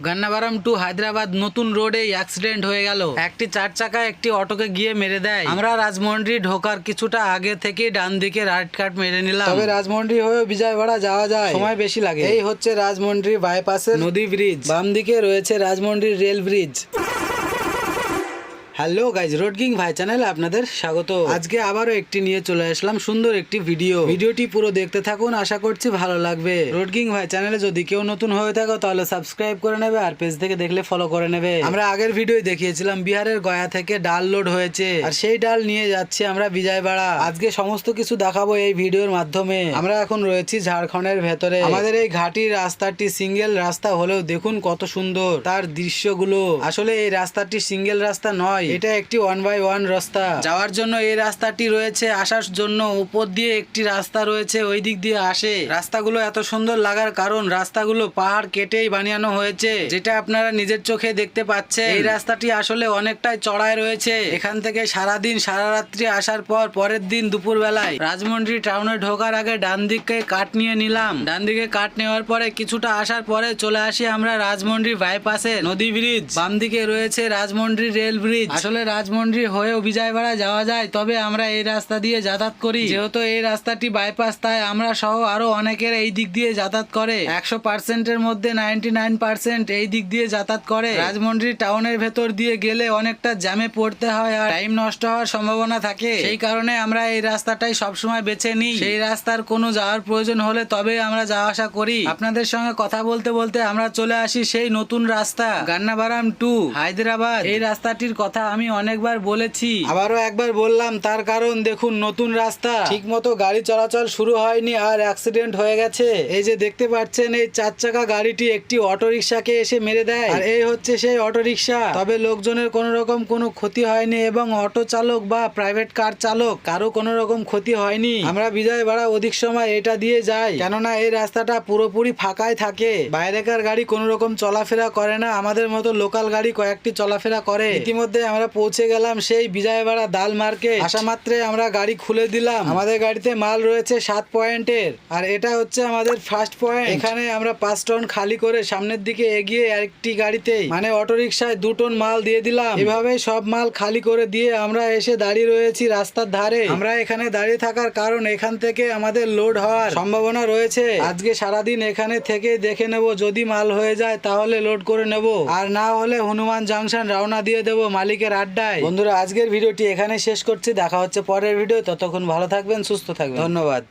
গান্নাবারাম two Hyderabad নতুন রোডে accident হয়ে গেল। একটি 4 চাকা একটি অটোকে গিয়ে মেরে দেয়। আমরা রাজমন্ডি ঢোকার কিছুটা আগে থেকে ডান দিকে রাইট কাট মেরে নিলাম। তবে রাজমন্ডি হয়ে বিজয়বাড়া যাওয়া যায়, সময় বেশি লাগে। এই হচ্ছে রাজমন্ডি বাইপাসের নদী ব্রিজ, বাম দিকে রয়েছে Rajahmundry rail bridge. Hello guys, road king ভাই চ্যানেলে আপনাদের স্বাগত। আজকে আবারও একটি নিয়ে চলে আসলাম, সুন্দর একটি ভিডিওটি পুরো দেখতে থাকুন, আশা করছি ভালো লাগবে। রোড কিং ভাই চ্যানেলে যদি কেউ নতুন হয়ে থাকো তাহলে সাবস্ক্রাইব করে নেবে, আর পেজ থেকে দেখলে ফলো করে নেবে। আমরা আগের ভিডিও দেখিয়েছিলাম বিহারের গয়া থেকে ডাল লোড হয়েছে, আর সেই ডাল নিয়ে যাচ্ছি আমরা বিজয়বাড়া। আজকে সমস্ত কিছু দেখাবো এই ভিডিওর মাধ্যমে। আমরা এখন রয়েছি ঝাড়খণ্ডের ভেতরে। আমাদের এই ঘাটির রাস্তাটি সিঙ্গেল রাস্তা হলেও দেখুন কত সুন্দর তার দৃশ্যগুলো। আসলে এই রাস্তাটি সিঙ্গেল রাস্তা নয়, এটা একটি 1x1 রাস্তা। যাওয়ার জন্য এই রাস্তাটি রয়েছে, আসার জন্য উপর দিয়ে একটি রাস্তা রয়েছে, ওই দিক দিয়ে আসে। রাস্তাগুলো এত সুন্দর লাগার কারণ রাস্তাগুলো পাহাড় কেটেই বানানো হয়েছে, যেটা আপনারা নিজের চোখে দেখতে পাচ্ছেন। এই রাস্তাটি আসলে অনেকটাই চড়ায় রয়েছে। এখান থেকে সারাদিন সারা রাত্রি আসার পর পরের দিন দুপুর বেলায় রাজমন্ডি টাউনে ঢোকার আগে ডান দিকে কাট নিয়ে নিলাম। ডান দিকে কাট নেওয়ার পরে কিছুটা আসার পরে চলে আসি আমরা রাজমন্ডি বাইপাসে নদী ব্রিজ। বাম দিকে রয়েছে রাজমন্ডি রেল ব্রিজ। আসলে রাজমন্ডি হয়েও বিজয়বাড়া যাওয়া যায়, তবে আমরা এই রাস্তা দিয়ে যাতায়াত করি। যেহেতু এই রাস্তাটি বাইপাস, তাই আমরা সহ আরো অনেকের এই দিক দিয়ে যাতায়াত করে। 100% এর মধ্যে 99% এই দিক দিয়ে যাতায়াত করে। রাজমন্ডি টাউনের ভেতর দিয়ে গেলে অনেকটা জ্যামে পড়তে হয় আর টাইম নষ্ট হওয়ার সম্ভাবনা থাকে। সেই কারণে আমরা এই রাস্তাটাই সবসময় বেছে নিই। সেই রাস্তার কোনো যাওয়ার প্রয়োজন হলে তবে আমরা যাওয়া আসা করি। আপনাদের সঙ্গে কথা বলতে বলতে আমরা চলে আসি সেই নতুন রাস্তা গান্নাবারাম টু হায়দ্রাবাদ। এই রাস্তাটির কথা আমি অনেকবার বলেছি, আবারও একবার বললাম, তার কারণ দেখুন নতুন রাস্তা, ঠিক মতো গাড়ি চলাচল শুরু হয়নি আর অ্যাক্সিডেন্ট হয়ে গেছে। এই যে দেখতে পাচ্ছেন এই 4 চাকা গাড়িটি একটি অটো রিক্সাকে এসে মেরে দেয়, আর এই হচ্ছে সেই অটো রিক্সা। তবে লোকজনের কোনো রকম কোনো ক্ষতি হয়নি এবং অটো চালক বা প্রাইভেট কার চালক কারো কোনো রকম ক্ষতি হয়নি। আমরা বিজয়বাড়া অধিক সময় এটা দিয়ে যাই, কেননা এই রাস্তাটা পুরোপুরি ফাঁকাই থাকে। বাইরেকার গাড়ি কোনো রকম চলাফেরা করে না, আমাদের মতো লোকাল গাড়ি কয়েকটি চলাফেরা করে। ইতিমধ্যে আমরা পৌঁছে গেলাম সেই বিজয়বাড়া দাল মার্কেট। আসা মাত্রে আমরা গাড়ি খুলে দিলাম। আমাদের গাড়িতে মাল রয়েছে 7 পয়েন্টের, আর এটা হচ্ছে আমাদের ফার্স্ট পয়েন্ট। এখানে আমরা 5 টন খালি করে সামনের দিকে এগিয়ে আরেকটি গাড়িতে মানে অটো রিক্সায় 2 টন মাল দিয়ে দিলাম। এভাবেই সব মাল খালি করে দিয়ে আমরা এসে দাঁড়িয়ে রয়েছি রাস্তার ধারে। আমরা এখানে দাঁড়িয়ে থাকার কারণ এখান থেকে আমাদের লোড হওয়ার সম্ভাবনা রয়েছে। আজকে সারাদিন এখানে থেকে দেখে নেব, যদি মাল হয়ে যায় তাহলে লোড করে নেব, আর না হলে হনুমান জাংশন রওনা দিয়ে দেবো মালিকের আড্ডায়। বন্ধুরা, আজকের ভিডিওটি এখানে শেষ করছি, দেখা হচ্ছে পরের ভিডিও। ততক্ষণ ভালো থাকবেন, সুস্থ থাকবেন, ধন্যবাদ।